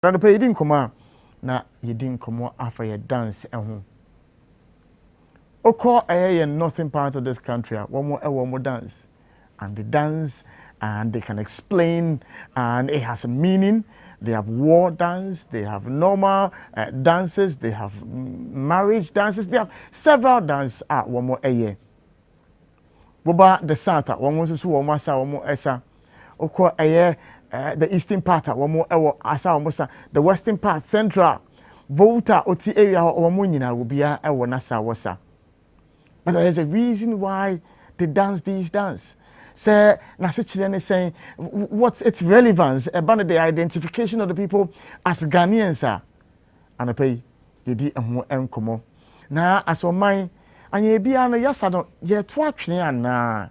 Na pay yedin koma na yedin komo afa ye dance ehun. Oko aye northern part of this country one more dance, and the dance and they can explain and it has a meaning. They have war dance, they have normal dances, they have marriage dances, they have several dances at one more aye. Boba the south one more so one more sa one more esa. Oko aye the eastern part one more ewo asa one more, the western part central Volta oti area one more nyina will be ewo nasa wasa. But there's a reason why they dance these dance. Say, Nasichilen is saying, what's its relevance about the identification of the people as Ghanaians are. And I pay you di komo. Na as on mine, and ye be an yasado, ye twatching na.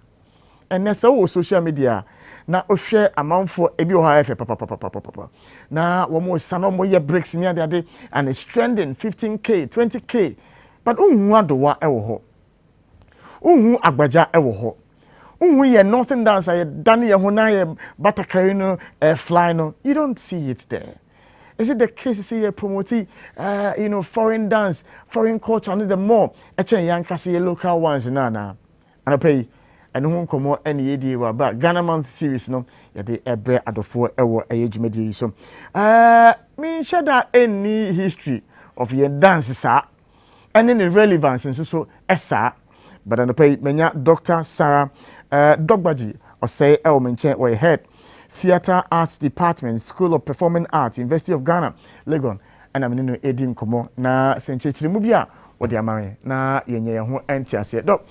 And that's all social media. Na o share amount for ebi o ha papa. Na one more sano mo ye breaks near the day and it's trending 15k, 20k. But do wa ewo ho. Agbaja ewo ho. Ye nothing dance ye done ye ho na ye batakari no fly no. You don't see it there. Is it the case you see ye promote foreign dance, foreign culture and the more echen yankasi ye local ones na. And I pay and won komo any yedi wa ba Ghana month series no ye de ebre adofo ewo ejumedi so. Me share that any history of ye dance sa and any relevance and so esa. But I pay menya Dr. Sarah Dzorgbadzi Ossei mention or head Theatre Arts Department, School of Performing Arts, University of Ghana, Legon. And I'm in Edin Komo na Senchechiri Mubia or the Amari na yenye ho entiase. Doc,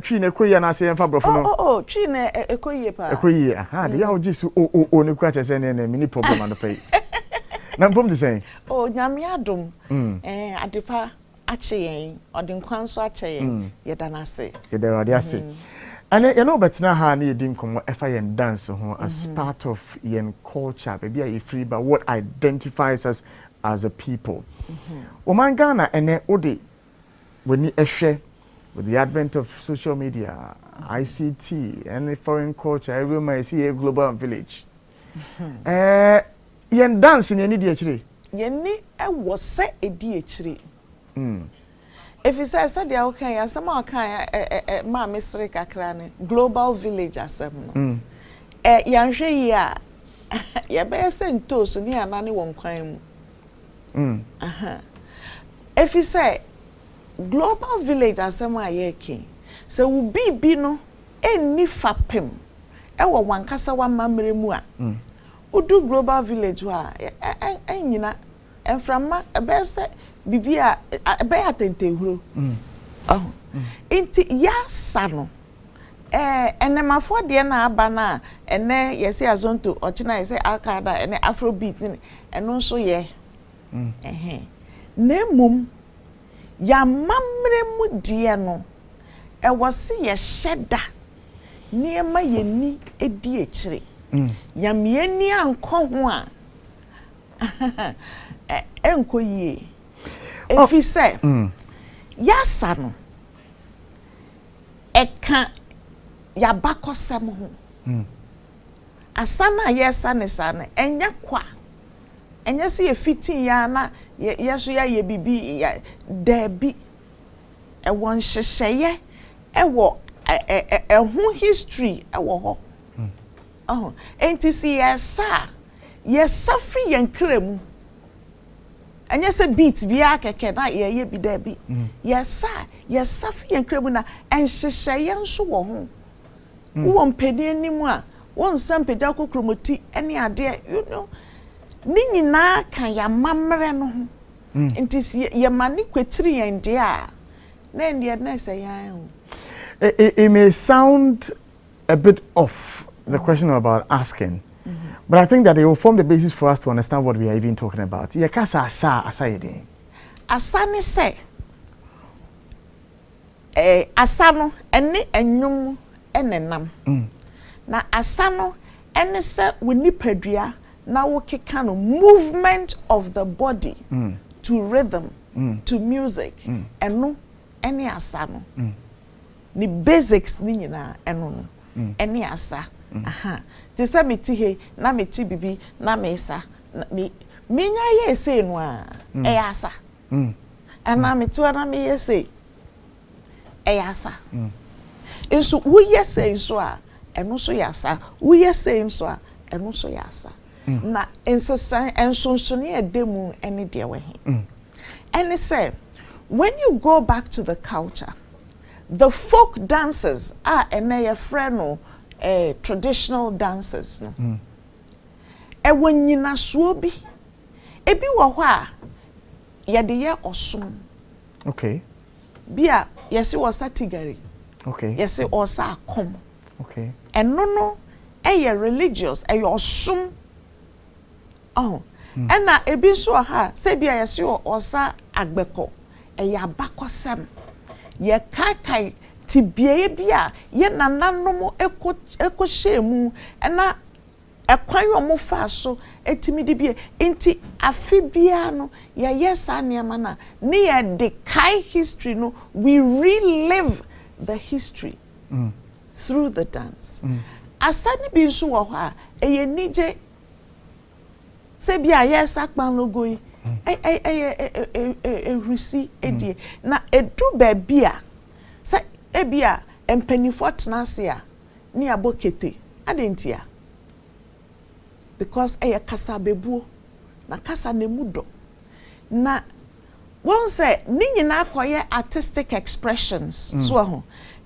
Trine Koya na say fa brofo. Oh, Trine Ekoye pa. Ekoye, aha, the yaw jisu o ne kwache say na mini problem and pay. Na mpom the saying. Oh, nyame adom. Adepa acheyen odin kwanso acheyen yedanase yedanase and you know but na ha na yedin komo efa yen dance ho as part of yen culture baby are free but what identifies us as a people woman Ghana ene ode when you ehwe with the advent of social media ICT and foreign culture everyone is see a global village yen dance in any di chire yen ni e wo se edi chire. If you say the okay, some okay, ma Mr. Kakrani, global village asem. Yanhwe ya, ya be send toast ni anani won kwan mu. If you say global village asem ayeke, so will be no eni fapem. E wo wankasa wa mamre mu a. Udu global village wa enyina enframa e be say bibia be atentehuro inti ya sano enemafo de na aba na ene yesi azonto ochina yesi alkada ene afrobeat ni eno so ye nemum ya mamre mu de no e wose ye hyeda niema ye ni edi ekire ya mieni anko ho a enko yie. If he say, yasa no, eka yabako semo. Asana yesa ne sana, enya kwa. Enya si ye fiti ya na, yesu ya ye bibi ya debi. E won shesheye, e wo hu history e wo ho. Enti si yesa, yesa free yen kremu. And yes, a beat be a kekena ye be there be. Yes, sir, yes, Safi and Cremona, and Shishayan so home. One penny anymore, one some pedako chromati, any idea, you know. Nini na can ya mamma and tis ye money quitri and dear. Then the nice it may sound a bit off the question about asking. But I think that it will form the basis for us to understand what we are even talking about. Yakasa asa yede. Asa ne se. Asa no ene enwum enenam. Na asa no ene se we nipadua na wo keka no movement of the body to rhythm to music. Eno ene asa no. Ni basics ni nyina eno no. Ene asa. Aha. Tisa miti he, na miti bibi, na mesa, Minya ye say no a asa. Ana me to na me ye say asa. Enso wo ye say so a eno so yasa. Wo ye say so a eno so yasa. Na ensesan ensonso ne edemu ene de we he. And it said, when you go back to the culture, the folk dances are traditional dances. No? And when you na swobi, ebi wo hwa yede ye osom. Okay. Bia yesi osa tigari. Okay. Yesi osa akom. Okay. And no religious, osom. Oh. And na ebi so ha se bia yesi osa agbeko. Eya bakosem. Ye kai tibie bia ye nananom eko shemu na ekwan yo mo fa so etimi de bia enti afi bia no ye yesa niam na ne ye de kai history no we relive the history through the dance. Asani bi nso wo ha eye nije se bia yesa kpan logo yi risi edie na edu babia sa ebia empanifo tenase a ni abokete adentia because kasa bebuo na kasa nemudo na won say ni nyina akoye artistic expressions so ho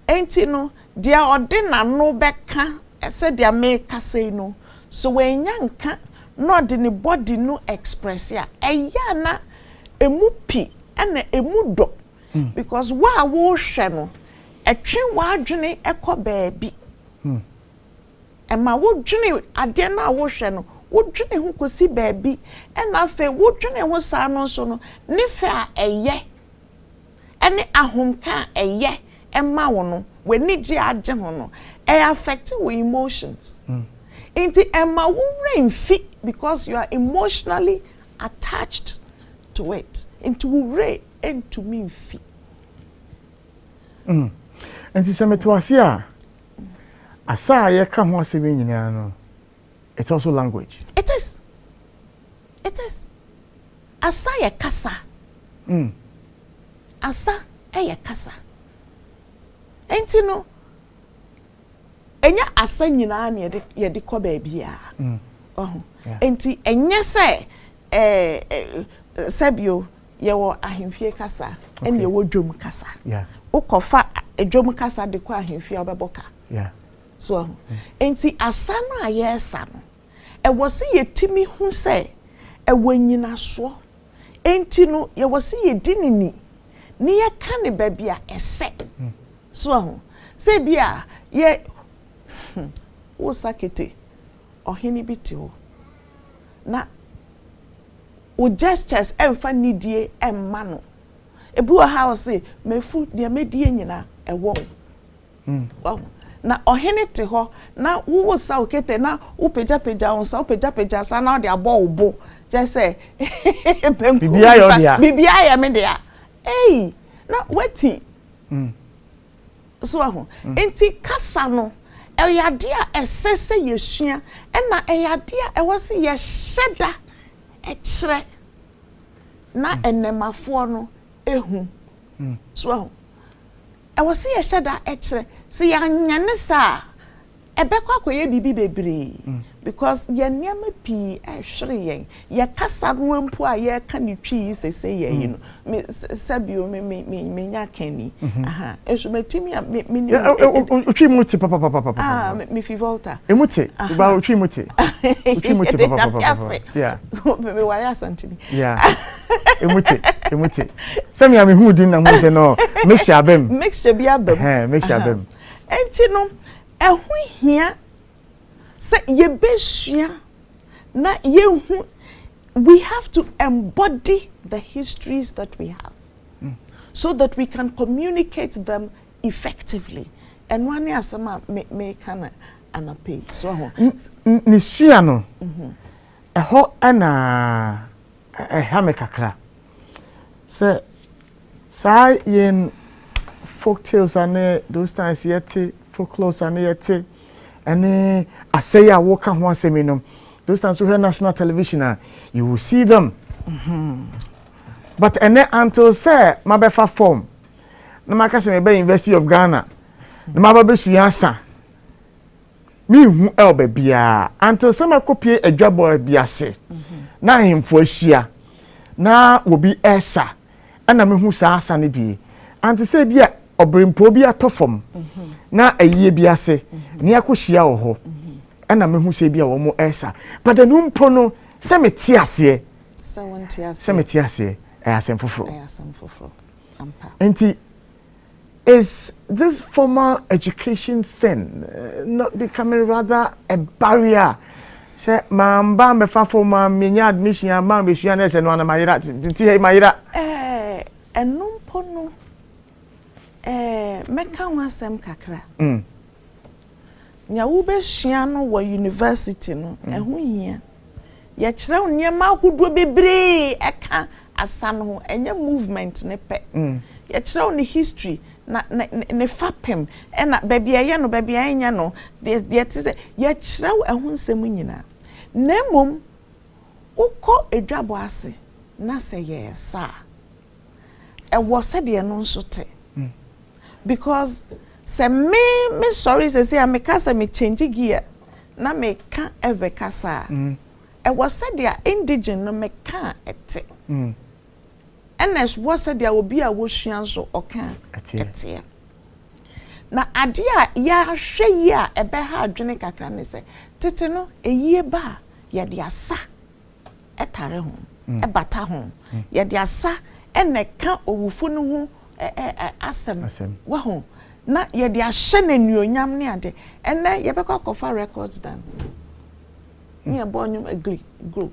enti no dia odina no beka se dia me kasa no so wenya nka no de ne body no express ya eya na emu pi na emu do because wa wo hwe no etwe wa adwene ekọ baabi ema wo dwene ade na wo hwe no wo dwene ho kosi baabi na fe wo dwene ho sa no so no ne fe a eye ene ahomka eye ema wo no we ni ji age ho no affect wo emotions inti ema wo remfi because you are emotionally attached to it into re into me fi Enti se metuase a asa ye ka ho asebe nyina no it's also language. It is asa ye kasa asa ye kasa enti no enya asa nyina na ye de ko ba bia enti enye se sabio ye wo ahemfie kasa ene ye wo dwom kasa ukofa edwom kasa de ko ahemfie obeboka so enti asa na ye esa no e wo se yetimi hu se e wanyina so enti no ye wo se yedinini ni ye ka ne ba bia ese so se bia ye wo sakete ohini biti ho na o gestures emfa nidie emma no ebu ha o se mefu de medie nyina ewo na ohene te ho na wo sa okete na wo peja on sa wo peja sa na de abo obo je say bibia ya me dia na weti so aho enti kasa no eyade a esese yesua na eyade a ewose ye hyeda ekire na enemafo no ehu so aho ewose ye hyeda ekire se ya nyane sa ebekwa akoye bibi bebre because ye niam pi ehwere yen ye kasa no mpo a ye ka ne twi sese ye yi no me sabio me nya kani aha eso metimi me twi muti papa me fi volta emuti ba twi muti papa yeah me wari asantini yeah emuti sami am hu din na mo se no mixture abem mixture abem enti no ehu hia se ye besua na ye hu we have to embody the histories that we have so that we can communicate them effectively and one asama me kana anape so ho ni sua no eho ana me kakra se sa yen folk tales and those times yet folklore and yet and asay a woka ho asemi no those times we hear national television, you will see them. But and then until say my befa form, no makase me be University of Ghana, no ma be suyansa. Me hu elbe bia until say my copy a job boy biase. Na him for shia. Na obi esa. Ana me hu sa asa ne bi. Until say bia obrimpo bi atofom. Na aye biase. Ni akohia wo ho. Ana me hu say bia wo mo esa. But the numpo no say me ti ase. Say me ti ase. Asem foforo. Ampa. Enti is this formal education thing not becoming rather a barrier? Say mamba me fa for ma menya admission ma me hua na se no na mayira ti he mayira enumpo no meka wasem kakra nya wo be hua no wo university no eho hia ye kire onyema ahodo bebre eka asan ho enye movement ne pe ye kire ni history na ne fapem ena baby aye no baby anya no de ti se ye kire eho nsem nyina nemom uko edwabo ase na se ye sa e wo se de no nso te because se me sorry say me kasa me change gear na me ka ever kasa e wo se de indigene no me ka ete enes wo se de obi a wo hua so oka ete na ade a ya hwe yi a ebe ha adwene kakra ne se tete no eyie ba ye de asa etare ho ebata ho ye de asa eneka owufo no ho asem wa ho na ye de ahye na nuonyam ne ade ene ye bekọ kofa records dance ni ebonyum agri grow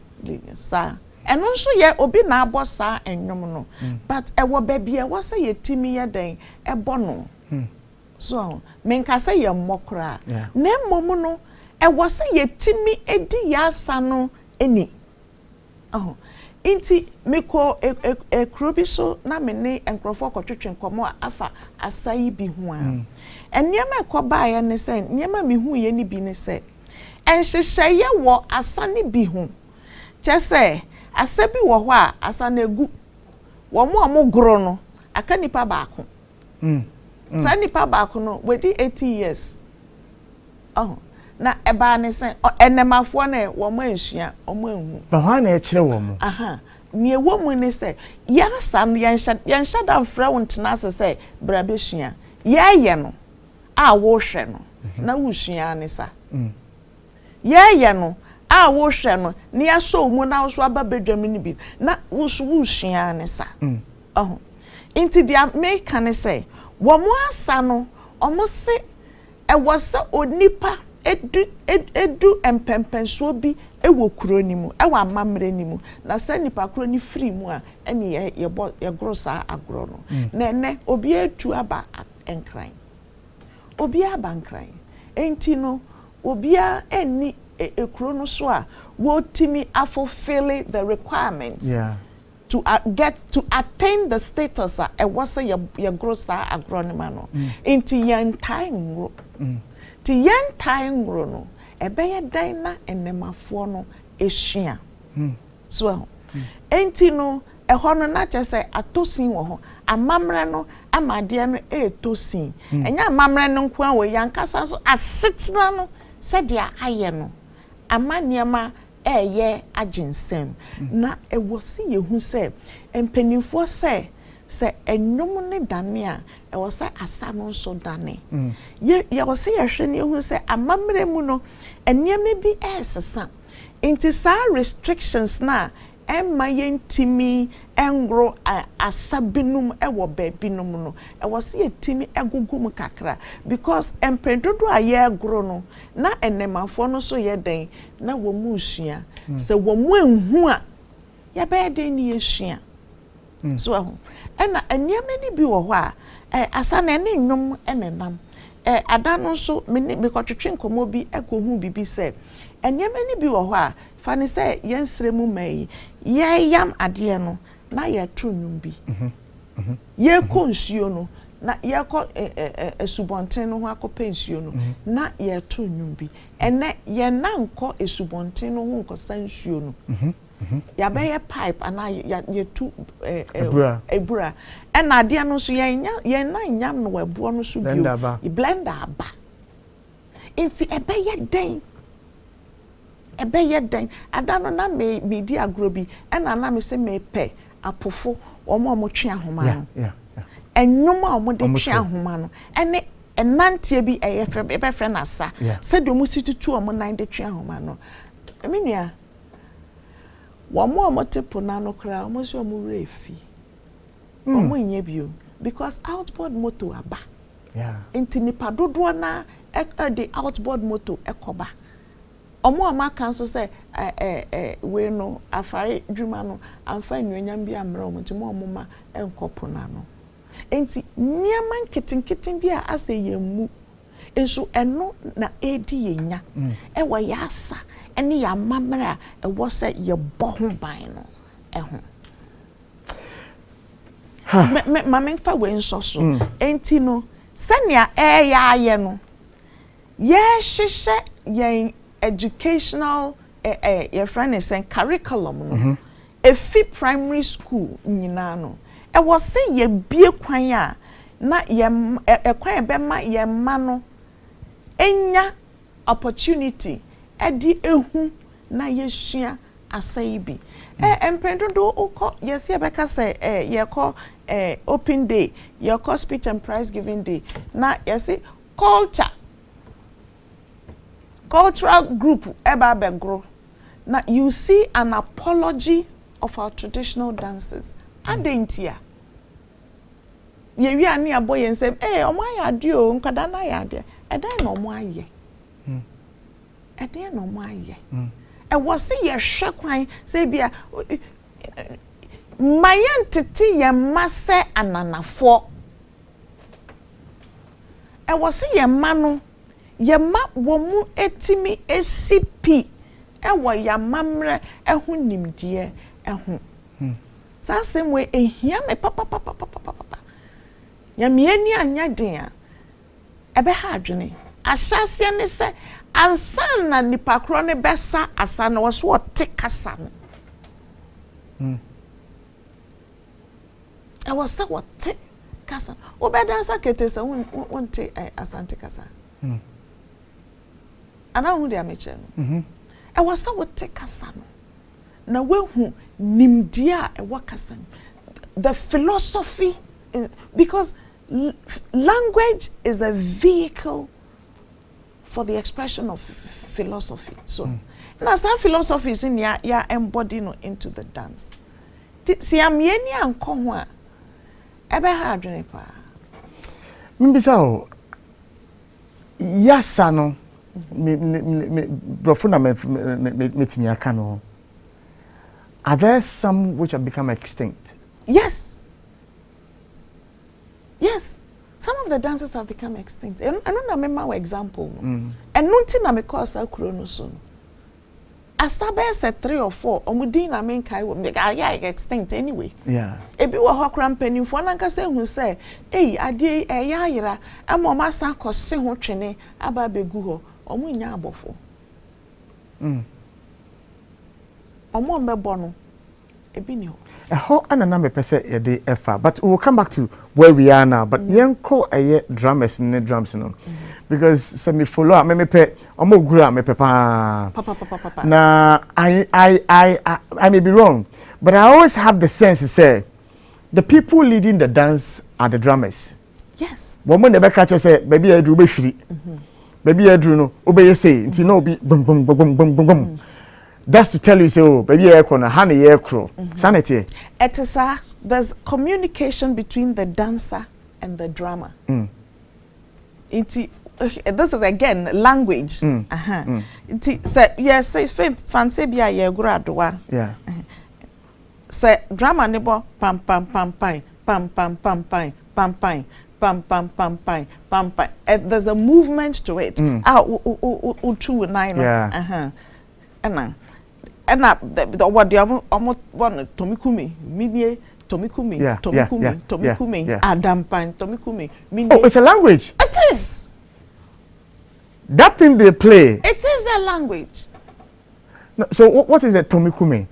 sa eno nso ye obi na abo sa enwom no but ewo baby e wo se ye timi ye den ebo no so menka se ye mmokra na mmom no e wo se ye timi edi ya asa no eni inti meko krobi so na me ne enkrofo kotwetwe nkomo afa asayi bi ho a eniema ekoba ya ne se niema me hu ye ni bi ne se enhyehyeye wo asane bi ho chese asabi wo ho a asane egu wo mo gro no aka nipa baako sa nipa baako no wedi 80 years na eba ne se enemafo na wo mo anhua o mo anhu ba ha na e kire wo mo ni ewo mu ne se ya san yan shada fra wontena se bra be hua ye no a wo hwe no na wo hua ne sa ye no a wo hwe no ne ya so mu na so aba bedwam ni bi na wo so wo hua ne sa inti dia make kan say wo mo asa no o mo se e wo se onipa edu empempenso bi ewo kuro ni mu ewa amamre ni mu na sa nipa kuro ni free mu a ene ye grossa agro no na ene obi etu aba enkran obi aba enkran enti no obi a eni ekuro no so a wo timi fulfill the requirements to to attain the status e was ye grossa agro ni ma no enti yan time ro ti yan time ro no ebeye dan na enemafo no ehua so enti no eho no na chese atosin wo ho amamre no amade no etosin enya amamre no nko an we yankasa so asetna no se dia aye no amaniema eye agensem na ewosi yehu se empanimfo se enwom ne dane a ewo se asa no so dane ye wo se yehwe ne yehu se amamre mu no enieme bi esesa inti sa restrictions na emma yentimi engro asabinum ewo babinum no ewo se yetimi egugum kakra because empendodo aye gro no na enemafo no so ye den na wo mu hua se wo mu enhu a ya be den ni yehua so ena eniame ni bi wo ho a asa na ne nnwom enenam ada no so me kotwetwe nkomo bi ekohu bibi se eniame ni bi wo ho a fa ne se yensremu mai ye yam ade no na ye tru nnwom bi ye konsuo no na yɛkɔ esubonten no ho akɔpɛ nsuo no na yɛto nnwom bi ene yɛ na nkɔ esubonten no ho nkɔsa nsuo no yɛbɛyɛ pipe ana yɛtu ebura ɛna adeɛ no so yɛn na nyam no ɛboɔ no so bio blender aba nti ɛbɛyɛ den ada no na me di agro bi ɛna na me se me pɛ apofo ɔmo twe ahoma no ennwom a ɔmo de twe ahoma no ɛne ɛnantie bi ɛbɛfrɛ na sa sɛ de ɔmo situtu ɔmo nan de twe ahoma no menua wɔn a te pona no kra ɔmo so ɔmo refi ɔmo nye bio because outboard motor aba nti nipa dodoɔ na de outboard motor ɛkɔba ɔmo a maka nso sɛ we no afare dwuma no amfa nnuanyam bi amrɛ ɔmo nti mo ɔmo ma ɛnkɔ pona no enti nneɛma nketenketen bi a asɛ yɛn mu nso ɛno na edi yɛnya ɛwɔ yɛ asa ɛne yɛ amammerɛ a ɛwɔ sɛ yɛbɔ ho ban no ɛho mamemfa wei nsɔ so enti no sɛnea ɛyɛ ayɛ no yɛhyehyɛ yɛn educational your friend is saying curriculum no efi primary school nyina no e was say ye bie kwan a na ye kwan e be ma ye ma no enya opportunity edi ehu na yesua asai bi empendodo ukọ yes ye beka say ye call open day ye call speech and prize giving day na yes cultural group eba begro. Now you see an apology of our traditional dances. Adentia. Ye wi ani aboye nsem omo ayade o nkada na ayade. Eden no omo aye. Eden no omo aye. E was ye hwe kwan say bia mayen tete ye mase ananafo. E was ye mano ye ma wo mu etimi esipi ewo ya mamre ehu nimdie ehu sa same way ehia me papa ya me ani anya den a ebe ha adwene ahyase ne se ansan na nipa kro ne besa asa na wo so te kasa no e wo se wo te kasa wo be dansa kete se won te asante kasa ana hu dia meche no e was what take kasa no na wehu nimdia e wakasa the philosophy because language is a vehicle for the expression of philosophy so na some philosophy is in ya embody no into the dance si am yeni anko ho a ebe ha adwene pa mbisa o yasa no brofuna metimi aka no are there some which have become extinct? Yes, some of the dances have become extinct. I don't remember an example and nunti na me cause akuro no so asabe say 3 or 4 omudin na men kai wo extinct anyway ebi wo ho kra mpanimfo na nka say hu say ade ya yira ama o masa kose ho twene aba begu ho omo nya abofo omo mbebo no ebi ni ho ho anana me pese ye de efa but we will come back to where we are now but yenko drummers ne drums no because some me follow me pe omo gura me pe pa na I may be wrong but I always have the sense to say the people leading the dance are the drummers. Yes, woman never catch us say baby I do be free baby I do no obey say nti no be bum bum bum bum bum bum. That's to tell you say oh baby air corner honey air crow sanity etisa there's communication between the dancer and the drummer this is again language say yes say fancy bia ye guradoa say drummer ne bo pam pam pam pam pam pam pam pam pam pam pam pam pam pam pam pam there's a movement to it two nine and what the almost one tomikumi mibie Tomikumi, Yeah, Tomikumi, yeah, Tomikumi, yeah. Adampan, Tomikumi. Oh, it's a language. It is. That thing they play. It is a language. No, so what is a Tomikumi?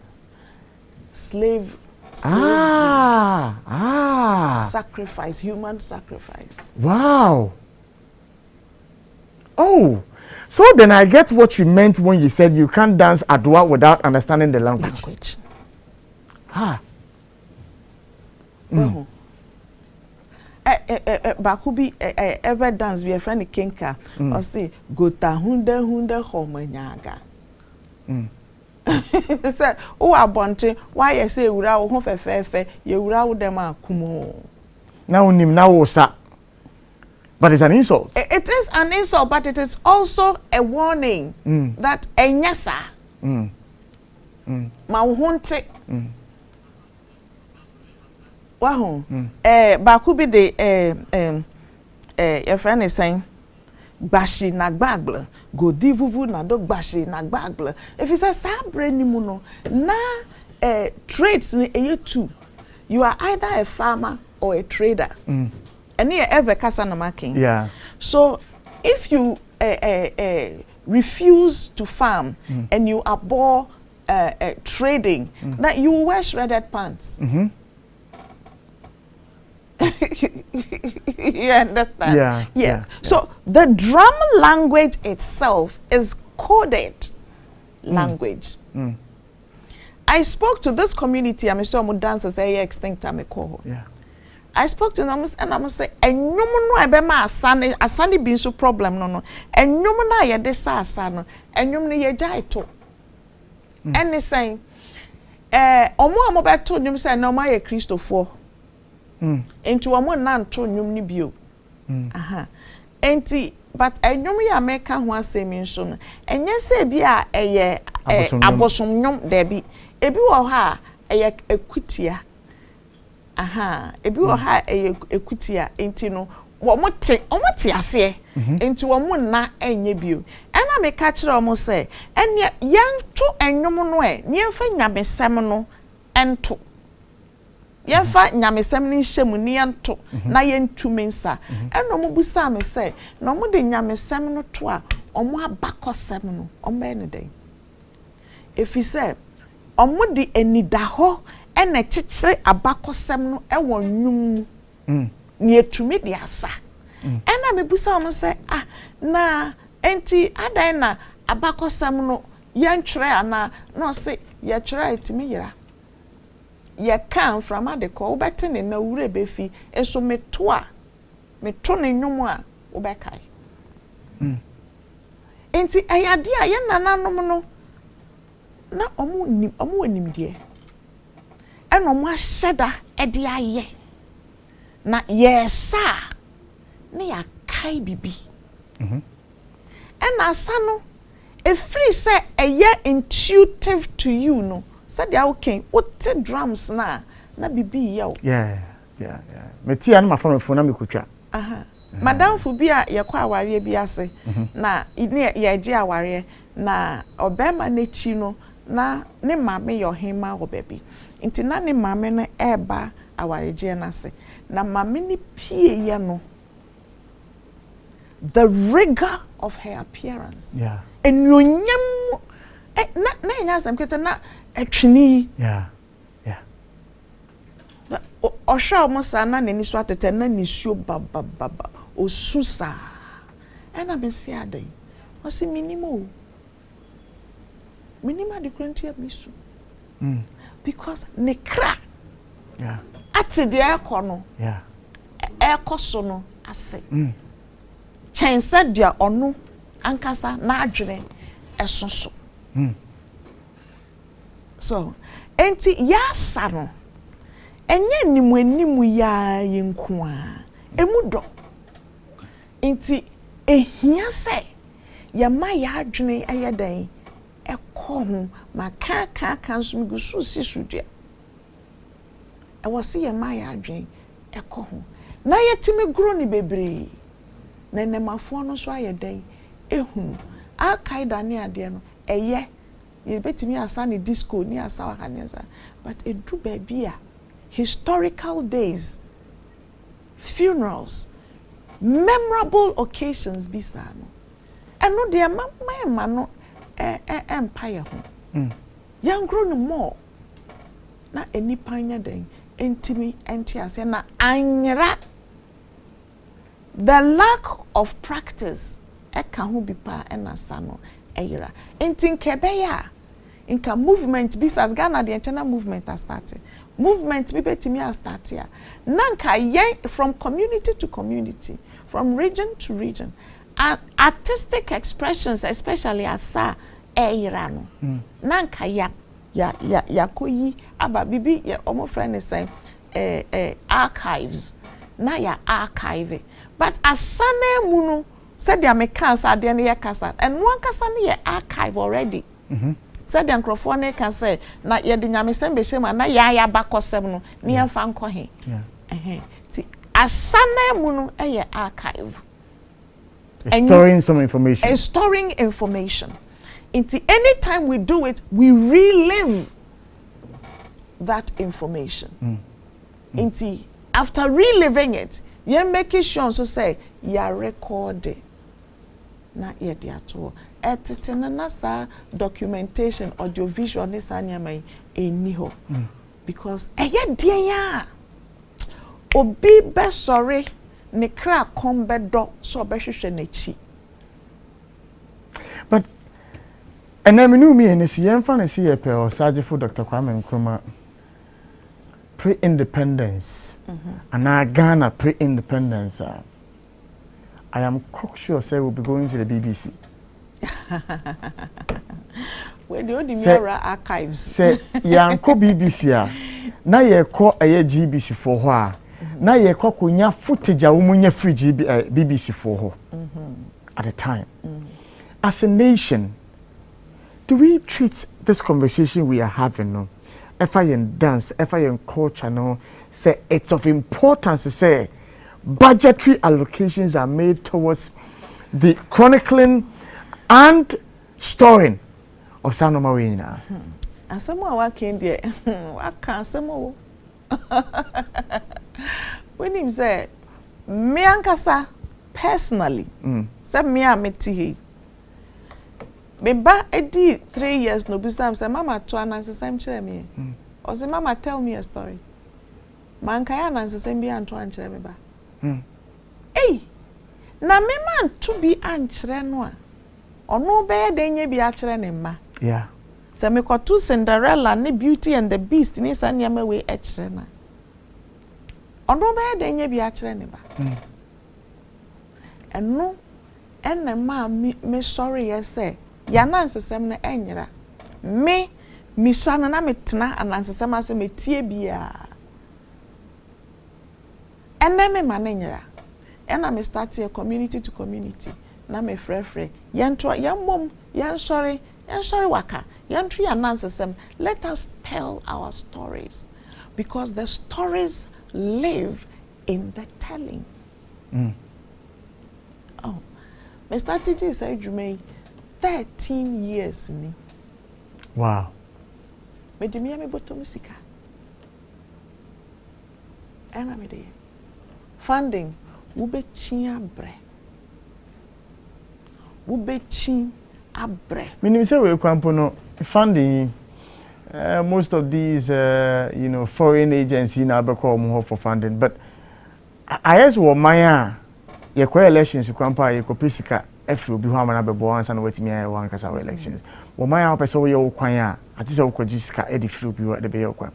Slave. Sacrifice, human sacrifice. Wow. Oh, so then I get what you meant when you said you can't dance Adwa without understanding the language. Well, Bakubi ever dance be a friend Kenka or say gota hunde homanyaga. Say, oh, abonte, why I say ura wo fe ye ura wo dem akumo. Now nim now sa. But it's an insult. It is an insult, but it is also a warning that enyasa. Ma hunte. Wahu. Bakubi de your friend is saying bashi na gbagble go divuvu na do bashi na gbagble. If you say sabre ni mu no na trades ni eye two. You are either a farmer or a trader. And you ever kasa na making. Yeah. So if you refuse to farm and you abhor trading, that you will wear shredded pants. You understand? Yeah. Yes. Yeah. So the drum language itself is coded language. I spoke to this community. I'm sure I'm dancers extinct. Yeah. I spoke to them and I'm say, "And no more no ebema asani being so problem no. And no more na ye de sa asano. And no more ye jai to." And they saying, "Omo amobeto nyum say no ma ye Christopher." Into omo na nto nyum ni bio. Enti but enyum ya meka ho asemi nso no. Enye se bi a eye abosom nyum de bi. Ebi wo ha eye ekutia. Ebi wo ha ekutia enti no omote ase enti wo mo na enye bio ena me ka kire omo se ene yento enwom no niemfa nyamesem no ento yenfa nyamesem ni hyem ni ento na yentume nsa ena omo busa me se na omo de nyamesem no to a omo abakosem no omo ene den efi se omo de enidaho ene chichire abakosem no ewo nwum ni etumi de asa ena me busa am say na enti adan na abakosem no yentwere ana no say ye twere etimi yira ye kan from adeko wo beti ne na wure befi enso meto ne nwum a wo bekai enti ayade a ye nananom no na omo nimdie eno mo ahyeda ede aye na yesa ne yakai bibi ena asa no efri se eye intuitive to you no said ya okay ote drums na bibi ye o yeah meti an ma from phone na me kutwa madam fu bi a ye kwa aware bi ase na ne ye je aware na obema na chi no na ne mame yo hema wo baby nti na ne mame no eba awareje na se na mame ni pie ye no the rigor of her appearance enyonyam na enya sam kete na etwini osha omosa na nani so atete na nisuo baba osusa ena besi adai osi minimo de kranti abisu because nekra ati de ekono ekoso no ase chensa dia onu ankasa na adwene esoso so enti ya sano enye nimu ya yenku a emudo enti ehia se ya ma ya adwene ayedan ekohu makaka so migusu sisudua e wose ye ma ya adwen ekohu na yetime gro ni bebre na nemafo no so ayedan ehunu akaida ne ade no eye ye betimi asa ne disco ni asa wakanesa but edu ba bia historical days, funerals, memorable occasions bisano. And no dear my no empire home. Young grown more. Na any panya den intimi entiase na anyra. The lack of practice eka ho bi pa ena sano eyira. Entin kebeya inka movement bisas Ghana the internal movement has started. Movement bi betimi has started. Nanka yen from community to community, from region to region. Artistic expressions, especially asa eyira no. Nanka ya koyi aba bibi ya omo friend is saying archives na ya archive but asane munu said the Americans are there near kasa and one kasa ne archive already said the microphone can say na ye de nyame sembe shema na ya bakosem no ne yemfa nko he ti asane munu archive storing some information storing information. Anytime we do it, we relive that information. After reliving it, you make it sure so say you record it. Na yet at all. Nasa documentation, audiovisual nisanya may eniho. Because dear obi be sorry ne kra kombe do so be nechi. But and then we knew me and see fancy a pair of Sergeant for Dr. Kwame Nkrumah pre-independence and now Ghana pre-independence. I am quite sure say we'll be going to the BBC. Where the mirror archives say yanko BBC na ye call a GBC for her. Na ye call kunya footage a woman free BBC for her at the time. As a nation, do we treat this conversation we are having, no? If I in dance, if I in culture, no, say it's of importance to say budgetary allocations are made towards the chronicling and storing of Sanoma Wina. And someone working there, I can't say more. When him say, me ankasa personally, say me a meti. Me ba edi 3 years no business say mama to ananse sem kire me. Or say mama tell me a story. Man kaya ananse sem bi anto ankire me ba. Eh. Na me man to bi ankire no a. Ono be denye bi akire ne ma. Yeah. Say me ko to Cinderella ne Beauty and the Beast ni san yama we akire na. Ono be denye bi akire ne ba. Eno enne ma me sorry ye say yanansesem na enyira me misana na metena anansesem ase metie bia enne me manenyira ena me start a community to community na me frefre yento yamom yansori waka yentri anansesem. Let us tell our stories because the stories live in the telling. Oh, me started this adwuma 13 years ni. Wow. Me de me bottom sika. Ena me de. Funding wo be chi abre. Wo be chi abre. Meaning say we kwampo no funding most of these foreign agencies now become for funding, but I guess what Maya your elections kwampa your pisika if you be how man be born and wait me one kasa elections wo Maya person we your kwan a ati say okojisika e di free be the be your kwan.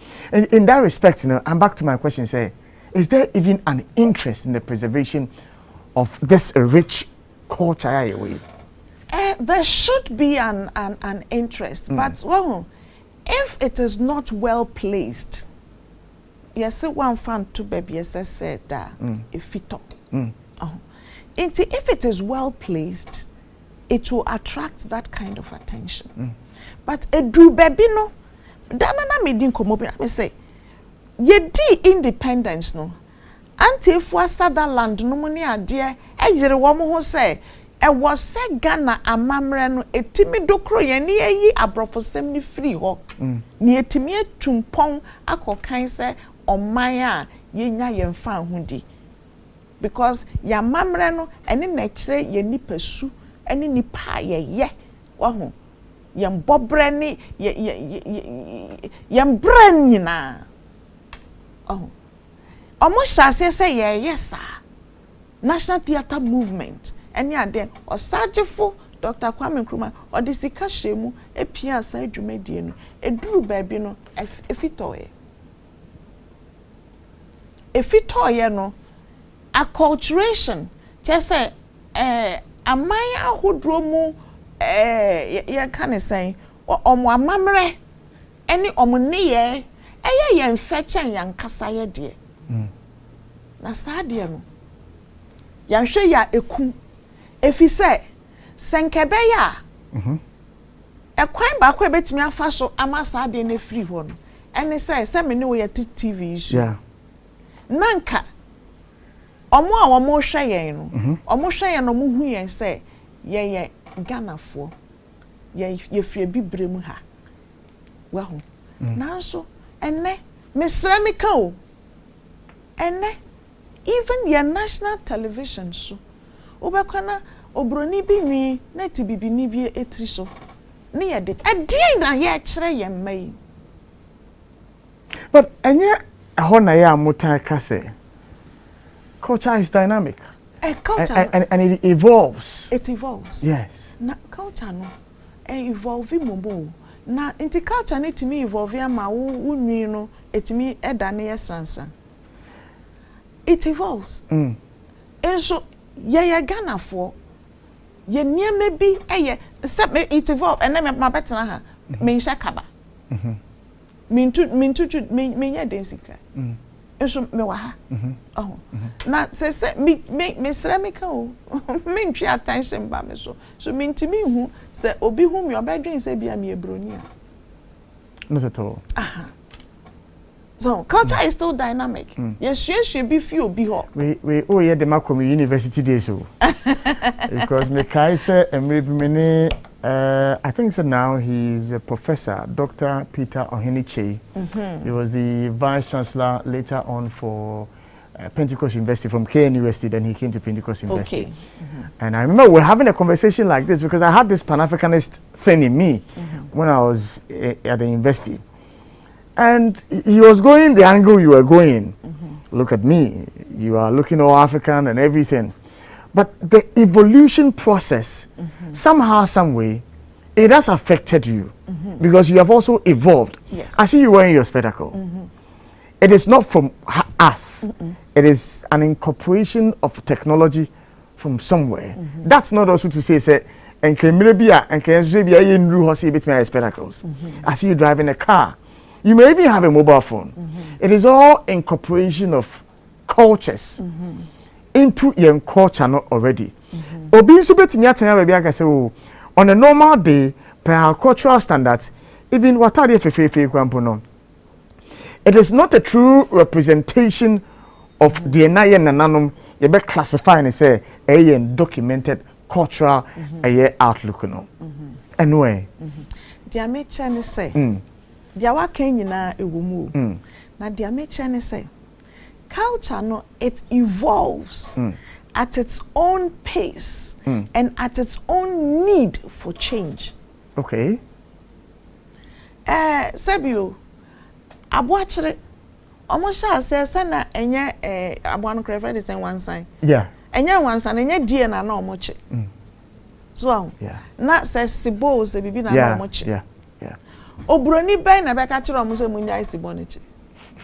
In that respect, I'm back to my question, say is there even an interest in the preservation of this rich culture way? There should be an interest, but well, if it is not well placed, yes, one fan to baby yes said that if it if it is well placed, it will attract that kind of attention. But a do baby no, danana me din komo bi me say ye di independence no. Anti if wa Sutherland no money ade e yire wo mo ho say e was say Ghana amamre no etimi dokro ye ne yi abrofosem ni free ho ni etimi atumpon akokan say omaya yenya yemfa hudi because ya mamre no ene na kire ye nipasu ene nipa ye wahu yem bobre ni yem bran nyina oh omo hyase say yesa National Theatre Movement ene ade osagefo Dr. Kwame Nkrumah odisika hwemu epia asa adwumadie no eduru baabi no efitoye no acculturation chese amaya ahodro mu ye kan say omo amamre ene omo neye eye mfechen yankasa ye de na saade no yanhwe ya eku efise senkebeya ekwan ba kwa betimi afa so ama saade na free ho no ene say me ne wo ya TV issue yeah nanka omo a wo mo hwe yen no omo hwe yen no mo hu yen say ye Ghanafo ye fie bibre mu ha wa ho nanso ene mesra me ka o ene even your national television so obekwana obroni bi nwi na ti bibini bi etri so ne ye det adien na ye kire ye mai but enye ahona ya mutan kase culture is dynamic culture and it evolves. It evolves. Yes. Na culture no evolve momo na inti culture ne timi evolve ama wo nwi no etimi eda ne yesansan. It evolves. And so ye Ghanafo ye niame bi it evolve and then my betena ha me nsha kaba. Me nya densika. Enso me wa ha. Oh. Na se me sra me ka o. Me ntwe attention ba me so. So me ntimi hu se obi hu me obedwen se bia me ebroni a. Not at all. So culture is still dynamic. Yes, be few be hot. We oh yeah the Makomi University days so. Because me kaise emre I think so now he's a professor, Dr. Peter Oheniche. He was the vice chancellor later on for Pentecost University from KN University, then he came to Pentecost University. Okay. And I remember we're having a conversation like this because I had this Pan-Africanist thing in me when I was at the university. And he was going the angle you were going. Look at me, you are looking all African and everything. But the evolution process, somehow, some way, it has affected you because you have also evolved. Yes. I see you wearing your spectacle. It is not from us. It is an incorporation of technology from somewhere. That's not also to say, and spectacles. I see you driving a car. You may even have a mobile phone. It is all incorporation of cultures into your culture not already. Obi so betimi atena baby aka say oh on a normal day per our cultural standards even what are the fefe kwampo no. It is not a true representation of the naye nananom you be classify and say a documented cultural outlook no. Anyway. Dia me chane say dia wa kan nyina ewomu na dia me chane say culture no it evolves at its own pace and at its own need for change. Okay. Sebio aboachire omo sha se na enye aboano crefred is one sign. Yeah. Enye one sign enye die na omo che. So yeah. Na se sibo se bibi na omo che. Yeah. Yeah. Obroni ben na be ka kire omo se munya sibo ne che.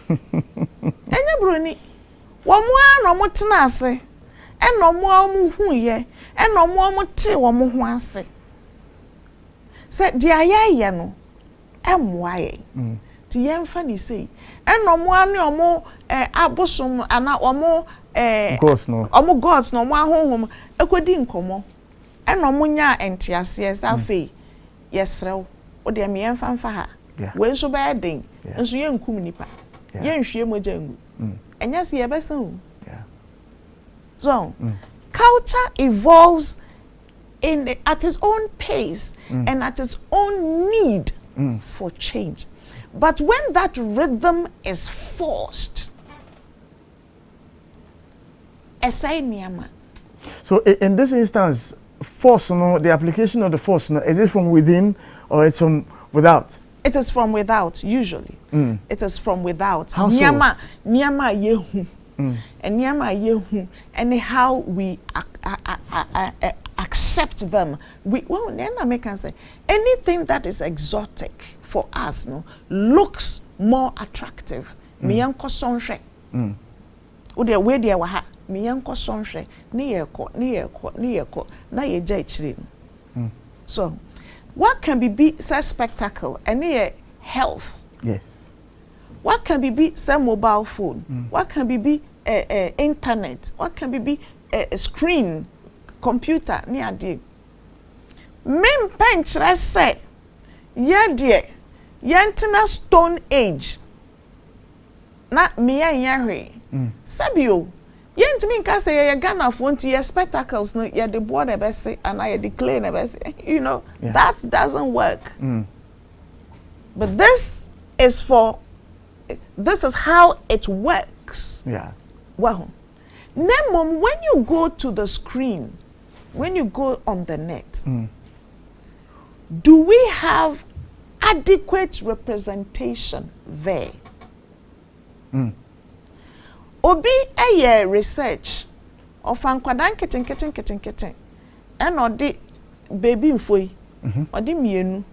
Enye broni wo mo an omo tena ase eno mo amu huye eno mo amu te wo mo ho ase se dia ye no emwa ye ti yemfa ni sei eno mo ane omo abosom ana omo gods no omo gods no mo ahonhom ekodi nkomo eno mo nya entiase sa fe yesrew wo de me yemfa mfa ha we so ba den nso ye nkum nipa ye nhwie moja ngu enya se ye besa o. So, culture evolves at its own pace and at its own need for change. But when that rhythm is forced, so in this instance, force, the application of the force, is it from within or it's from without? It is from without, usually. It is from without. How so? Niyama yehu. And niyama yehu. And how we accept them. Then I can say, anything that is exotic for us looks more attractive. Miyanko sonre. Ude we dia waha. Miyanko sonre. Niyeko. Na ye jai chiri. So, what can be say spectacle? Any health. Yes. What can be say mobile phone? What can be internet? What can be a screen, computer? Ni adi. Mem penchre say, ye yentina stone age. Na miya yahwe. Sabio. Yentimi nka say ye Ghana phone to your spectacles no ye the board e be say and I declare e be say that doesn't work. But this is how it works. Yeah. Well, Nemom, when you go to the screen, when you go on the net, do we have adequate representation there? Obi eye research of ankwadan keten and odi baby mfoi odi mienu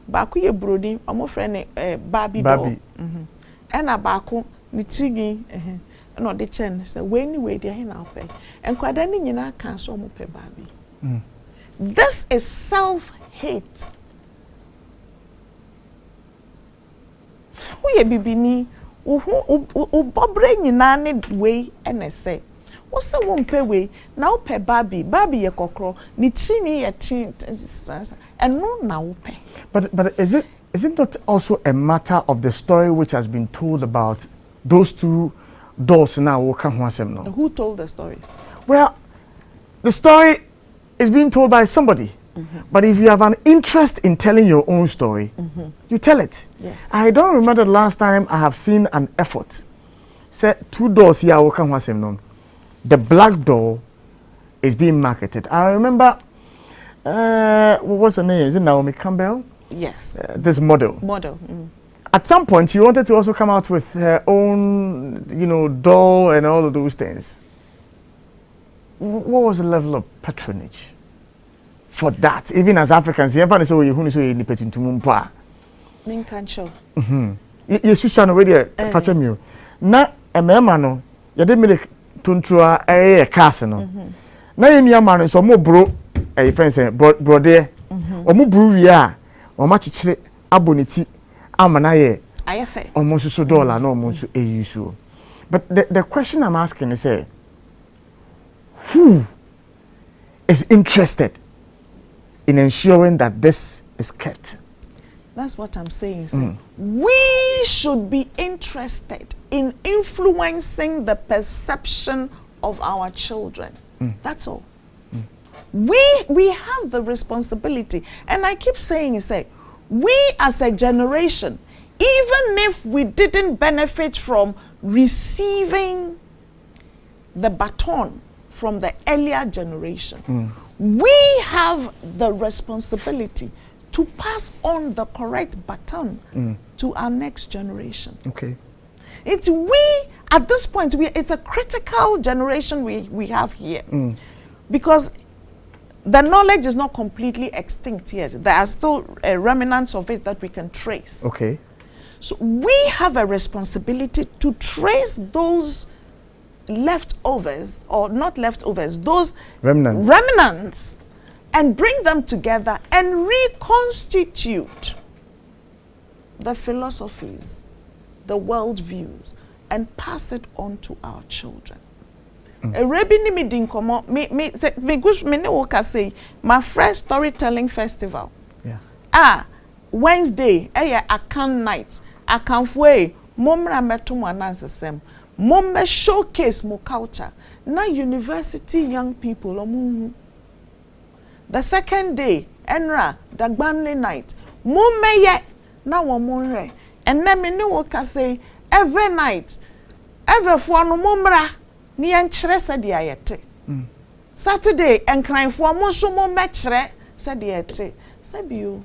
baako ye brodi omo frɛ ne Barbie doll and abaako ni tirigi and odi chen say we ni we dia na opɛ ankwadan ni nyina kan so omo pɛ Barbie. This is self-hate. Who ye bibini bobre nyina ne we ene say wo se wo mpe we na wo pe Barbie ye kokro ni tini ye tin eno na wo pe. But is it not also a matter of the story which has been told about those two dolls now wo kan ho asem no? Who told the stories? Well, the story is being told by somebody. But if you have an interest in telling your own story, you tell it. Yes. I don't remember the last time I have seen an effort. Say two dolls here the black doll is being marketed. I remember what was her name? Is it Naomi Campbell? Yes. This model. At some point she wanted to also come out with her own, doll and all of those things. What was the level of patronage for that? Even as Africans, you ever say you so you put into mumpa. Min kancho. You should already catch me. Na a memano, you didn't make tuntua a casino. Na you near man so more bro a fence brode or more brew or much abonity amanaye. I fe almost so dollar no almost a issue. But the question I'm asking is who is interested in ensuring that this is kept? That's what I'm saying. We should be interested in influencing the perception of our children. That's all. We have the responsibility. And I keep saying, we as a generation, even if we didn't benefit from receiving the baton from the earlier generation, we have the responsibility to pass on the correct baton to our next generation. Okay. It's we, at this point, it's a critical generation we have here. Because the knowledge is not completely extinct yet. There are still remnants of it that we can trace. Okay. So we have a responsibility to trace those leftovers, or not leftovers, those remnants, and bring them together and reconstitute the philosophies, the world views, and pass it on to our children. My first storytelling festival. Wednesday, a can night, a can way, momra metum anansesem. Mom showcase mo culture. Na university young people the second day, Enra, Dagbanle night. Mom ye na womonre and na me ne wo ka say every night every for no momra ni en kire se de ayete Saturday enkran for mo so mo me kire se de ayete se bio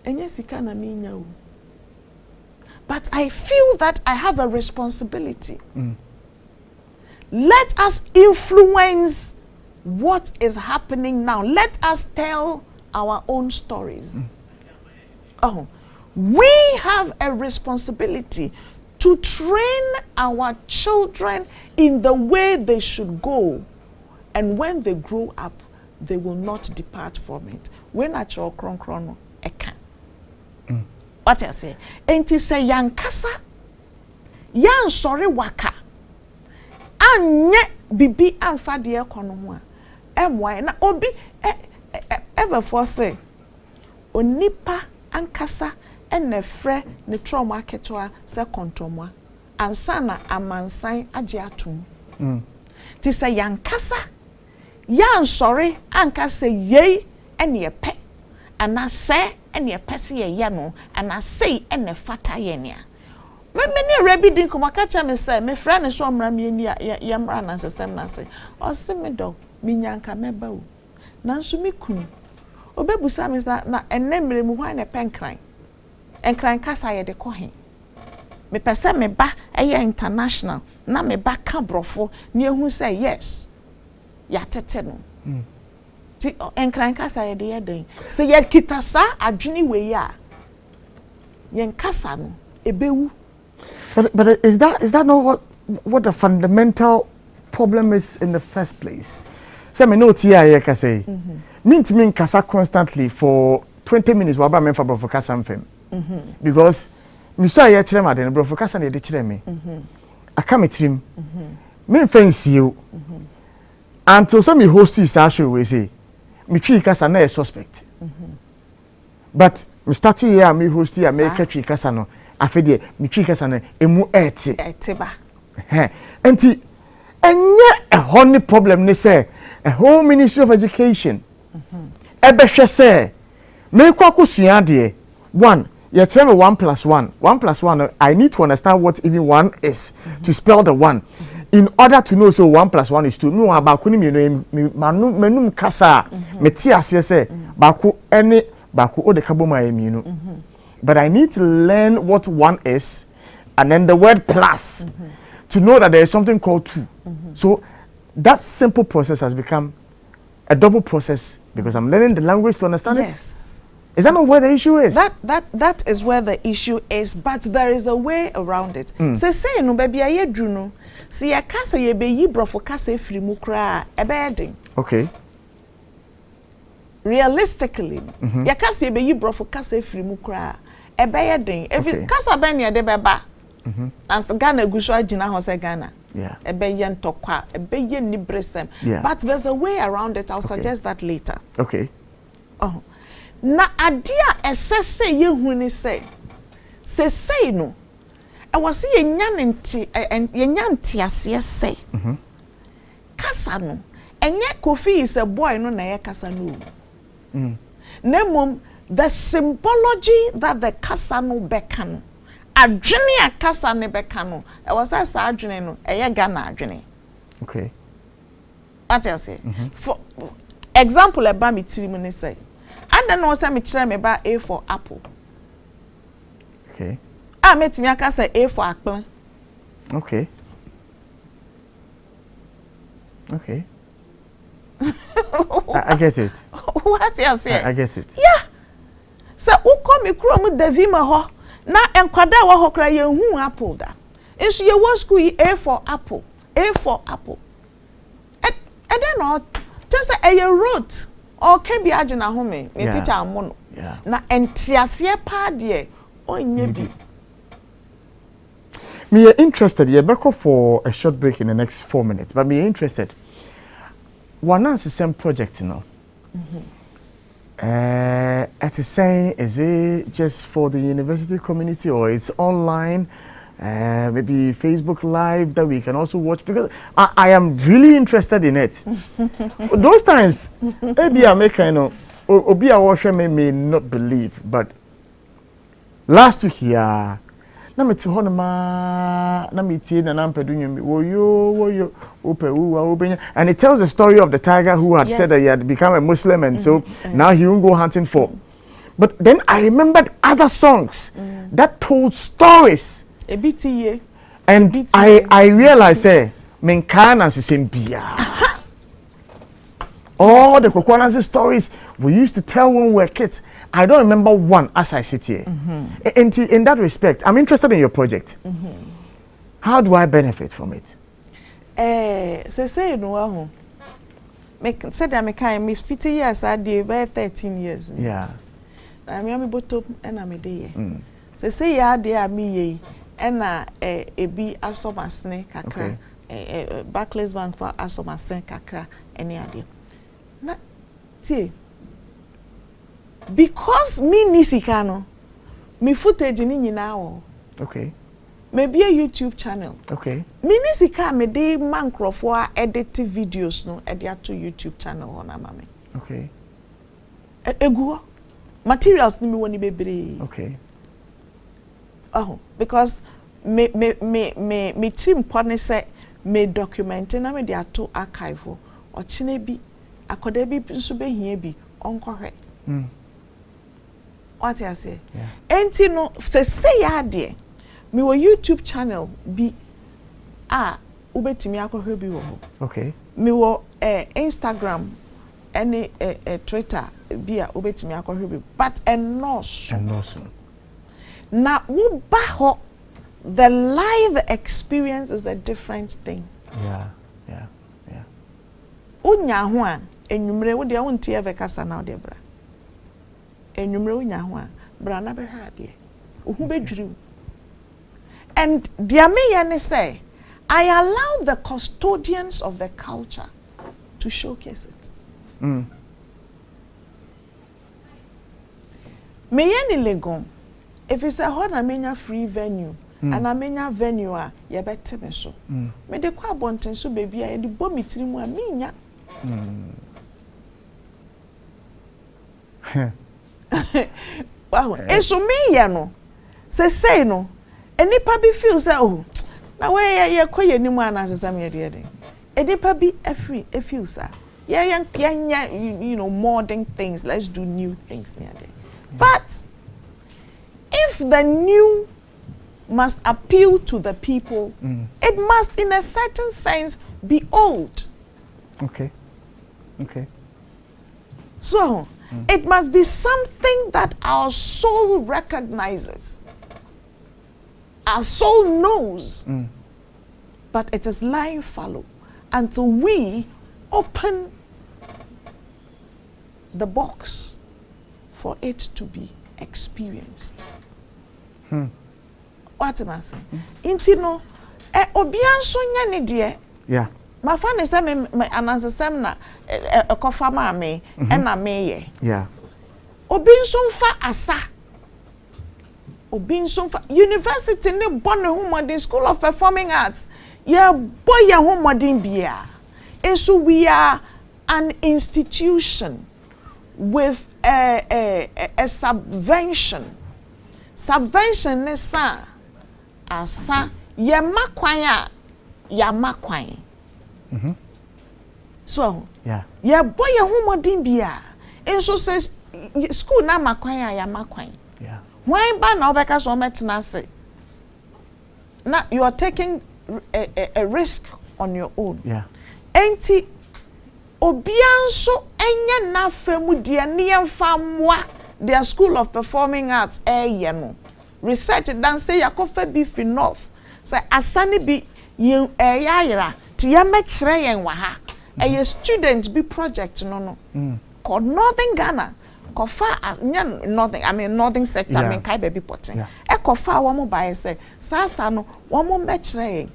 enye sika na me nya o. But I feel that I have a responsibility. Let us influence what is happening now. Let us tell our own stories. Oh, we have a responsibility to train our children in the way they should go. And when they grow up, they will not depart from it. When at your chrono, eka. What I say? Enti say yankasa, yan sorry waka. Anye bibi amfa de ekono ho a emwa na obi ever for say onipa ankasa enefre ne trauma ketwa se kontomwa ansa na amansan age atum ti say yankasa yan sorry ankasa yei ene epe ana se ene epe se ye no ana sei ene fata ye ne me ne rebi din ko makacha me say me fra ne so mra me ni ya mra na sesem na say o se me dog mi nyanka meba o nanso me kunu obebusa me na enne mre mu hwan ne penkran enkran kasa ye de ko he me pese me ba eye international na me ba ka brofo ne ehu say yes ya tete no ti enkran kasa ye de ye den se ye kitasa adwini we ya yen kasa no ebewu. But is that not what the fundamental problem is in the first place? So me know tia ye ka say. Me kasa constantly for 20 minutes wa ba me fa bro kasa mfem. Because me so ye kire ma den bro kasa na ye de kire me. Aka me trim. Me fancy you. Until some host is show we say me twi kasa na a suspect. But me start here me host here me ka twi kasa no. Afede me twi kasa na emu eteba enti enye a honey problem ni say a whole Ministry of Education ebe hwe say me kwa kosua de one you tell me 1 + 1 1 I need to understand what even 1 is to spell the 1 in order to know so 1 + 1 is 2 me wa ba ko ni me no manum kasa me ti ase say ba ko ene ba ko o de ka boma emi but I need to learn what 1 is and then the word plus to know that there is something called 2. So that simple process has become a double process because I'm learning the language to understand it. Is that not where the issue is? That is where the issue is, but there is a way around it. Say no baby aye dru no. See ya kasa ye be yi brofo kasa efiri mu kra ebe den. Okay. Realistically, ya kasa ye be yi brofo kasa efiri mu kra ebe ye den. If kasa ben ye de beba. As Ghana gusho agina ho say Ghana. Yeah. Ebe ye ntokwa, ebe ye ni bresem. But there's a way around it. I'll suggest that later. Okay. Oh. Na adia esese ye hu ni say no e was ye nyanti ase say kasa no enye Kofi is a boy no na ye kasa no nemom the symbology that the kasa no beka no adwene a kasa ne beka no e was say sa adwene no e ye Ghana adwene. Okay. What I say for example e ba mi tiri ni say and then no say me kire me ba A for apple. Okay. Ah, metimi aka say A for apple. Okay. Okay. I get it. What you say? I get it. Yeah. So who come me krom Davi ma ho na enkwada wa ho kra ye hu apple da. Enso ye wo school A for apple. A for apple. And then no just say a root. Okay, be agina home, ne teacher amono. Na entiasie pa de onye bi. Me interested. You back for a short break in the next 4 minutes, but me interested. One is the same project, you know. At the same, is it just for the university community or it's online? Maybe Facebook Live that we can also watch because I am really interested in it. Those times, maybe I make obi a watcher may not believe, but last week here na me te ho no ma na me tie na nampedu nyumi woyo openya, and it tells the story of the tiger who had said that he had become a Muslim, and so now he won't go hunting for. But then I remembered other songs that told stories. And I realized, Menkana Sisimpia. All the Kokwanansi stories we used to tell when we were kids. I don't remember one as I sit here. In that respect, I'm interested in your project. How do I benefit from it? Say no. Said I me 50 years, I did 13 years. Yeah. I'm a bottom and I'm a day. Say ya dear me and a be asoma snake kakra. Barclays Bank for asoma snake kakra any idea. Na see. Because me nisikano, me footage ni nyina. Okay. Maybe a YouTube channel. Okay. Me nisika me de mankrofo edit videos no edit to YouTube channel on amame. Okay. Egu materials ni me woni bebre. Okay. Because me team partner say me document na me de ato archive o chine bi akoda bi nso be hia bi onkohwe. What I say? Yeah. Enti no say ya de me wo YouTube channel bi ubetimi akohwe bi wo. Okay. Me wo Instagram any Twitter bi ubetimi akohwe bi, but enoso na wo ba ho, the live experience is a different thing. Yeah. Unya ho a enwumre wo de wontie eve kasa na wo de bra. Enwumre unya ho a bra na be hwa de. Ohu bedwiri. And dear me say, I allow the custodians of the culture to showcase it. Me yani legon. If it's a hot amenya free venue, and amenya venue ye bete me so. Me de kwa bonten so baby a ye de bo mi tiri mu a minya. Wow, eso me ya no. Say no. Enipa bi feel say oh na we ye koye ni mu anasesa me de de. Enipa bi e feel say you know modern things, let's do new things near there. But if the new must appeal to the people, it must in a certain sense be old. Okay. So it must be something that our soul recognizes. Our soul knows, but it is lying fallow until we open the box for it to be experienced. What am I saying? Intino, obianso nya ni de. Yeah. My friend is me anansesem na kofa ma me na me ye. Yeah. Obinso fa asa. Obinso fa university ne born modern school of performing arts. Yeah, boy ya modern bia. And so we are an institution with a subvention. Subvention ne sa asa ye makwan ya makwan. So yeah, boy ya modern bia. And so says school na makwan ya makwan. Yeah. Why ba na obeka so metna say? Now you are taking a risk on your own. Yeah. Enti obianso enye na femu de ne yemfa moa their school of performing arts ye no. Research dan say yakofa bi fi north. Say asane bi yen yayra ti ya mekire yen wa ha. A student be project no. Called Northern Ghana. Kofa as nothing, I mean northern sector, I mean kai baby potting. E kofa wo mo buy say sasa no wo mo mekire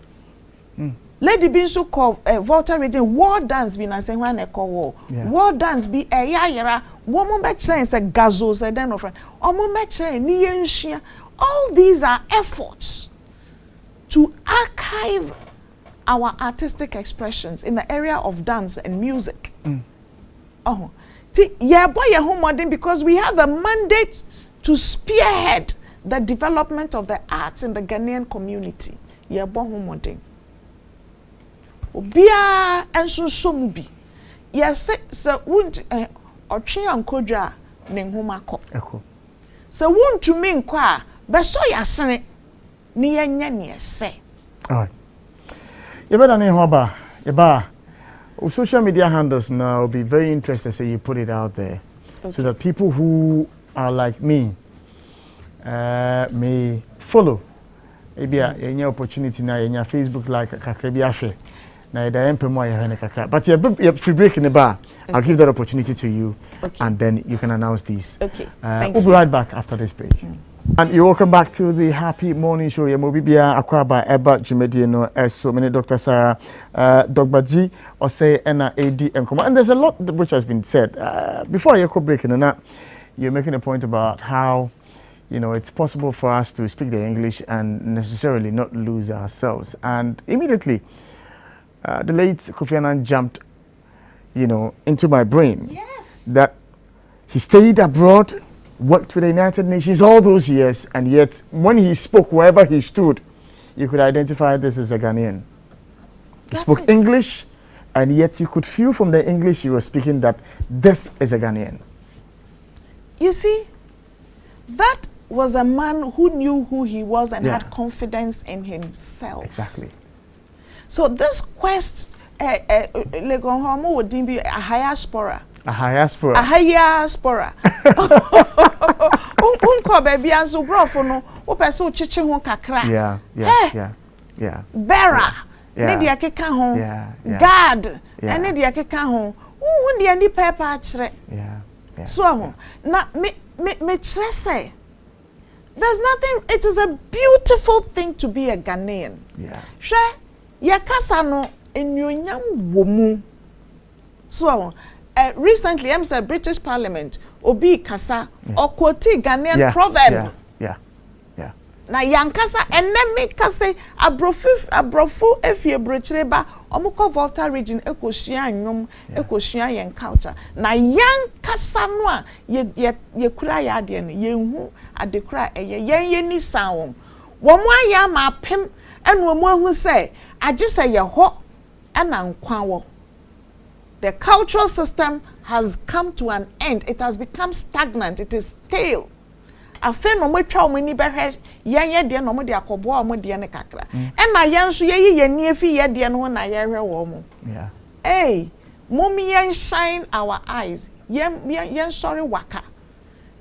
yen. Lady bin so call Volta reading war dance be na say when e call war dance be yayra wo mo mekire yen say gazo say den of friend. Omo mekire ni yenhia. All these are efforts to archive our artistic expressions in the area of dance and music. Yeah, boy, you're modern because we have a mandate to spearhead the development of the arts in the Ghanaian community. Ye bo ho modern. Obia enso so mu bi. Yes, so won't otwe ankodwa ne nhoma kɔ. Eko. So won't you mean kwa be so yasene ni yenye ne ese. Alright. You better know about Yeba. Social media handles now will be very interested so you put it out there. Okay. So that people who are like me may follow. Maybe any opportunity now in your Facebook like kakrebi na da empe mo ya hene kakra. But you're free break in the bar. Okay. I'll give that opportunity to you, and then you can announce these. Okay. We'll be right back after this break. And you're welcome back to the Happy Morning Show. Yamobibia Akwaba Eba Jimedieno Eso Mini Dr. Sarah Dzorgbadzi Ossei Ena AD Nkoma. And there's a lot which has been said. Before you go breaking and that, you're making a point about how it's possible for us to speak the English and necessarily not lose ourselves. And immediately, the late Kofi Annan jumped, into my brain. Yes. That he stayed abroad, worked with the United Nations all those years, and yet when he spoke wherever he stood, you could identify this as a Ghanaian. He spoke English, and yet you could feel from the English he was speaking that this is a Ghanaian. You see, that was a man who knew who he was and had confidence in himself. Exactly. So this quest, Legonhomo would be a diaspora. A diaspora. A diaspora. Unko baby anzo brofo no, o person chichi ho kakra. Yeah. Bearer. Ne dia keka ho. God. Ne dia keka ho. Hu dia ni pepa akire. Yeah. So ho. Na me kire say. There's nothing, it is a beautiful thing to be a Ghanaian. Yeah. She yakasa no enyonyam womu. So recently, I'm saying British Parliament, Obi Kasa, or quote Ghanaian proverb. Yeah. Na yankasa enemi kase abrofu efie brochireba omuko Volta region ekoshia nyom ekoshia yen culture na yankasa no a ye kura ya ade no yenhu adekura yen ni sanwom wo mo aya ma pem eno mo ahu se agise ye ho ana nkwa wo. The cultural system has come to an end. It has become stagnant. It is stale. Afen no metwa omani behwe yen de no mo de akobo o de ne kakra e na yen so ye ni afi ye de no na ye hwe wo mo. Yeah. Hey, mommy yen shine our eyes. Yen sorry waka.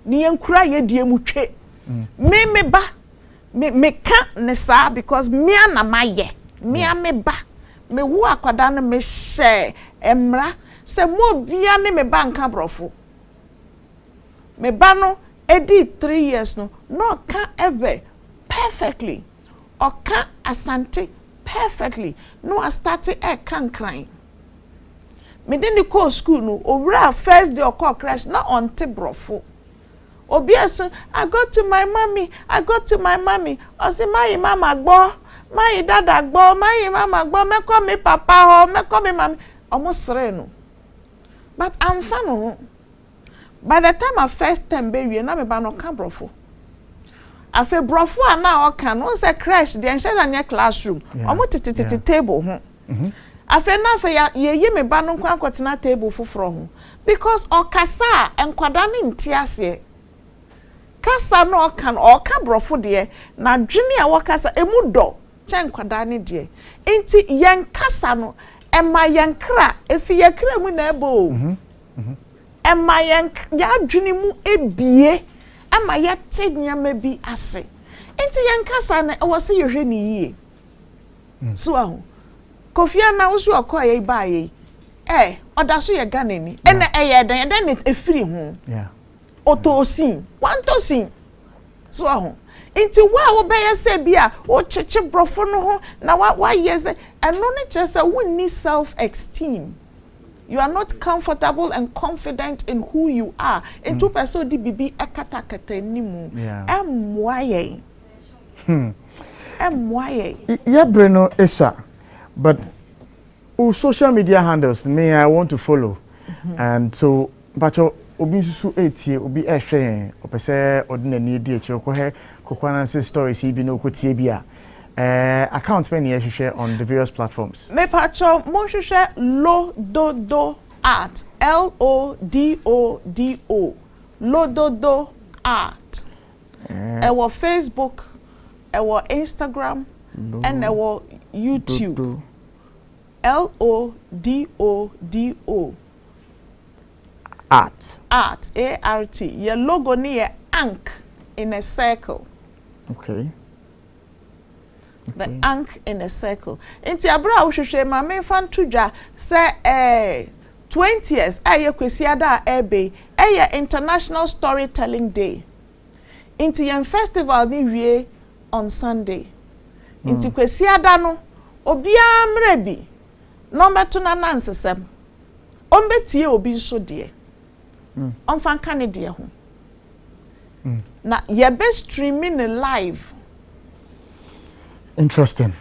Ni yen kura ye de mu twe. Me ba me ka ne sa because me na maye. Me ba. Me wu akwada no me share emra se mo bia ne me ba nka brofo. Me ba no edi 3 years no can ever perfectly or can asante perfectly no I started can crying. Me didn't call school no over first day or call crash not on brofo. Obiaso I go to my mommy I say my mama gbo my dada gbo my mama gbo me call me papa me call me mommy almost no. But I'm fun. By the time I first time baby na me ba no ka brofo. Afa brofo na o kan no say crash dey ensure na classroom. Omo titi table ho. Afa na afa ye me ba no kwa kwatena table foforo ho. Because o kasa enkwada ne ntiase. Kasa no o ka brofo de na dwene a wo kasa emu do che enkwada ne de. Enti yen kasa no ema yen kra efi ye kra mu na ebo. Emma ya dwene mu ebie ama ya tenyama bi ase enti yankasa na wo se yehwe ni yie so ahu Kofi Annan wo so akọ ye ba ye oda so ye Ghana ni ena eye den ne efiri ho otosin wantosin so ahu enti wa wo be ye se bia wo cheche brofo no ho na wa ye se eno ne kire se wonni self esteem. You are not comfortable and confident in who you are. And two person di bibi ekata nimu. Emwaye. Yeah, Breno Esa. But social media handles me I want to follow. And so but obi susu etie obi ehwe opese odina ni di echi okohe Kokwanansi stories ibi no kotie bia. Account many you share on the various platforms. Me pacho mo share Lododo Art, Lododo, Lododo Art. Our Facebook, our Instagram, and our YouTube. Lododo Art. Art, A-R-T. Your logo near Ankh in a circle. Okay. The Ankh in a circle. Inti abra ushushe ma me fan tuja say 20 years aye kwesiada ebe International Storytelling Day. Inti yen festival ni wie on Sunday. Inti kwesiada no obia mrebi no meto na nansesem. Ombetie obi nso de. Onfan kan de ho. Na ye be streaming live. Interesting.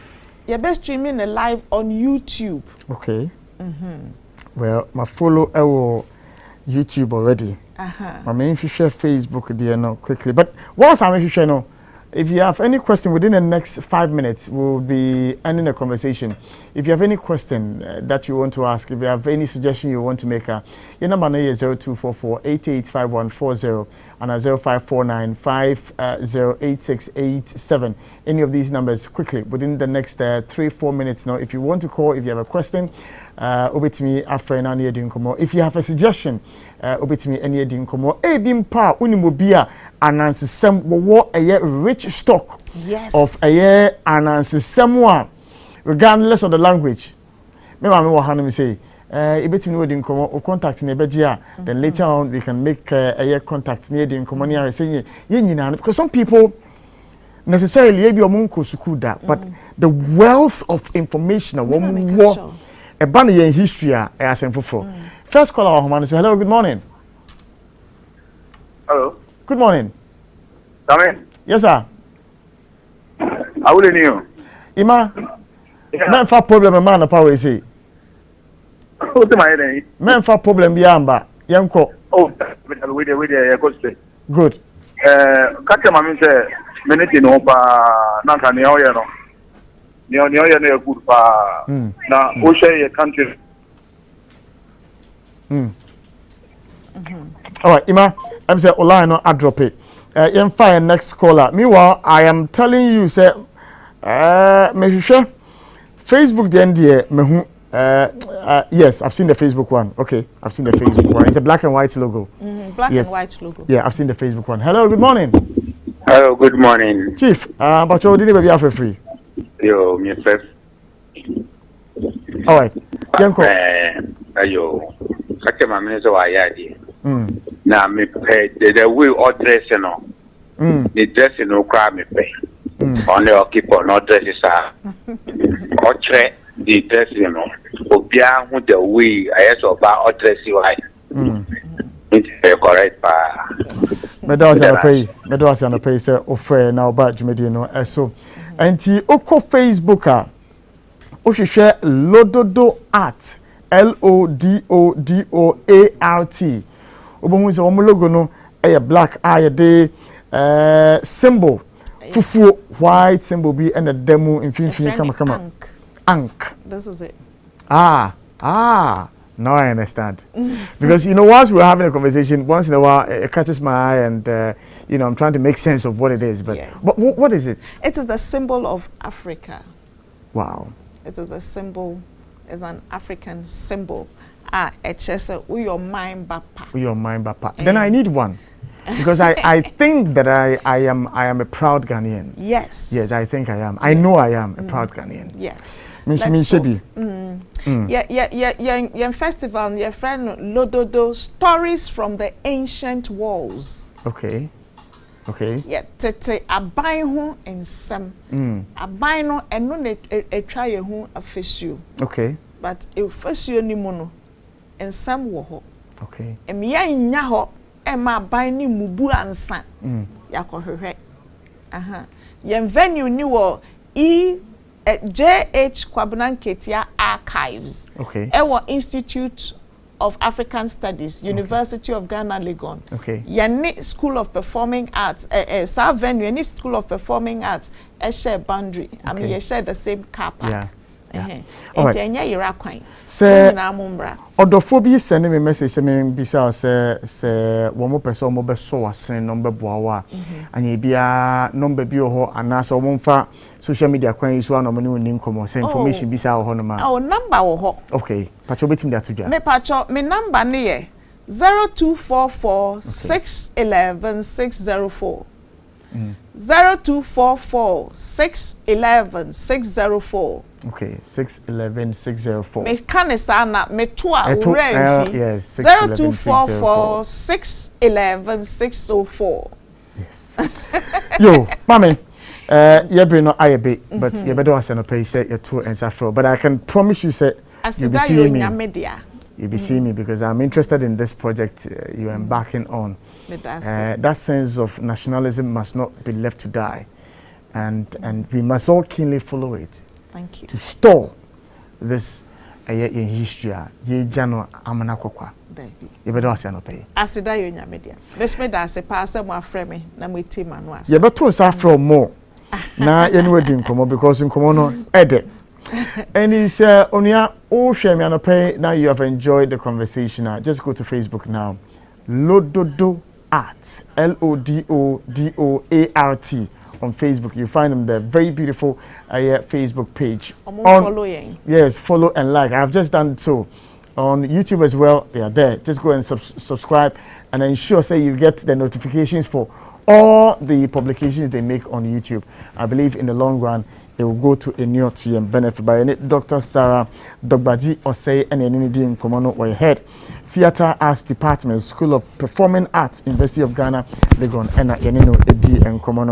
You're best streaming a live on YouTube. Okay. Well, my follow YouTube already. My main share Facebook there now quickly. But once I'm share now, if you have any question within the next 5 minutes, we'll be ending the conversation. If you have any question that you want to ask, if you have any suggestion you want to make, your number is 0244-885140 and 0549508687. Any of these numbers quickly within the next 3-4 minutes. Now, if you want to call, if you have a question, obetimi afrena na yedi nkomo. If you have a suggestion, obetimi eni yedi nkomo. Ebimpa unimobia anansesem wo a rich stock of a anansesem one, regardless of the language. Me mama wo hanu me say ebetimi wo di nkomo o contact na ebegya, then later on we can make a contact na yedi nkomo na say ye nyina, because some people necessarily ebi omunko school that, but the wealth of information a woman wo a banner in history as for first caller Homani, so hello, good morning. Hello. Good morning. Come in. Yes, sir. How old are you? Ima, man for problem man na power say. What's my name? Man for problem biamba. Yanko. Oh, with the cost. Good. Catch my man say minute no pa na kan ya oye no. Ni oye no good pa na o share your country. All right, Ima, I'm saying online no drop it. You fire next caller. Meanwhile, I am telling you, say, me sure Facebook the NDA me yes, I've seen the Facebook one. Okay, I've seen the Facebook one. It's a black and white logo. Black yes. and white logo. Yeah, I've seen the Facebook one. Hello, good morning. Hello, good morning. Chief, but you didn't be free. Yo, me first. All right. Yanko. Ayo. Catch my man so ayadi. Na me pay the way or dress no. The dress no cry me pay. Only occupy no dresses are. Or tre the dress no. Obia who the way I saw about or dress you right. It's correct pa. Medawas an pay say offer now about Jumedi no so. Enti oko Facebook a o hwehwe Lododo Art, Lododoart. Obohu se omo logo no e black eye dey symbol fufu white symbol be and the demo infinity kama Ankh. This is it. Now I understand. Because you know, once we're having a conversation, once in a while it catches my eye and you know, I'm trying to make sense of what it is, but what is it? It is the symbol of Africa. Wow. It is the symbol, it's an African symbol. It's just your mind bapa. Your mind bapa. Then I need one. Because I think that I am a proud Ghanaian. Yes. Yes, I think I am. I know I am a proud Ghanaian. Yes. Yeah, festival, your friend Lododo, stories from the ancient walls. Okay. Yeah, tete abai ho ensem. Abai no eno na etwa ye ho afesuo. Okay. But efesuo ni mu no ensem wo ho. Okay. Emiya nya ho e ma abai ni mubu ansa. Yakohwehwe. Yen venue ni wo JH Kwabunan Ketia Archives. Okay. Ewo Institute of African Studies, University of Ghana, Legon. Okay. Yeni School of Performing Arts, venue, any School of Performing Arts, share boundary. I mean, you share the same car park. All right. Sir, Odophobia sending me message saying bisa say one more person more so asen number boawa and ye be a number bi ho anasa wonfa social media kwan so na mo ni nkomo say information bisa ho no ma. Oh, number ho. Okay, pacho betim da to ja. Me pacho me number ne ye 0244 611 604. 0244 611 604. Okay, 611 604. Me kanisana me toa urevi. Yes, 0244 611 604. Yes. Yo, mami. You be no IB, but you better ask no pay say your tour and safro. But I can promise you say you'll be seeing me. You'll be seeing me because I'm interested in this project you're embarking on. That sense of nationalism must not be left to die, and we must all keenly follow it. Thank you. To store this in history. Ye jano amana kwakwa. You better ask no pay. Asida yo nya media. Best me da se pass mo afre me na mo team anu asa. You better say from more. Na anyway din komo because in komo no ede. And it's onia o share me pay. Now you have enjoyed the conversation. Just go to Facebook now. Lododo Art, LODODOART on Facebook. You find them there. Very beautiful Facebook page. Following. Yes, follow and like. I have just done so on YouTube as well. They are there. Just go and subscribe and ensure say you get the notifications for all the publications they make on YouTube. I believe in the long run it will go to a new to and benefit by it. Dr. Sarah Dzorgbadzi Ossei and Enidi in Komono or head Theatre Arts Department, School of Performing Arts, University of Ghana, Legon, and Yenino Edi and Komono.